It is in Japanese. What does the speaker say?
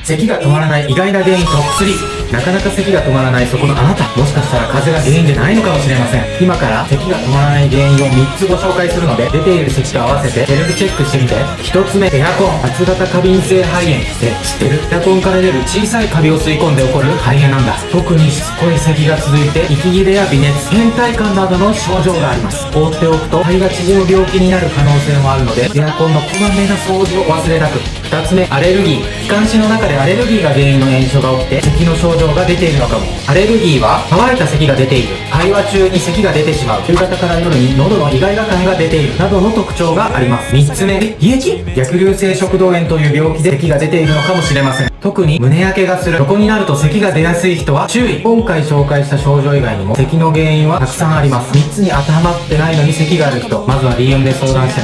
咳が止まらない意外な原因トップ3。なかなか咳が止まらないそこのあなた、もしかしたら風邪が原因でないのかもしれません。今から咳が止まらない原因を3つご紹介するので、出ている咳と合わせてセルフチェックしてみて。1つ目、エアコン。発型過敏性肺炎って知ってる？エアコンから出る小さいカビを吸い込んで起こる肺炎なんだ。特にしつこい咳が続いて、息切れや微熱、倦怠感などの症状があります。放っておくと肺が縮む病気になる可能性もあるので、エアコンのこまめな掃除を忘れなく。2つ目、アレルギー。気管支の中でアレルギーが原因の炎症が起きて咳の症状が出ているのかも。アレルギーは乾いた咳が出ている、会話中に咳が出てしまう、夕方から夜に喉のイガイガ感が出ているなどの特徴があります。3つ目、胃液。逆流性食道炎という病気で咳が出ているのかもしれません。特に胸焼けがする、横になると咳が出やすい人は注意。今回紹介した症状以外にも咳の原因はたくさんあります。3つに当てはまってないのに咳がある人、まずは DM で相談してね。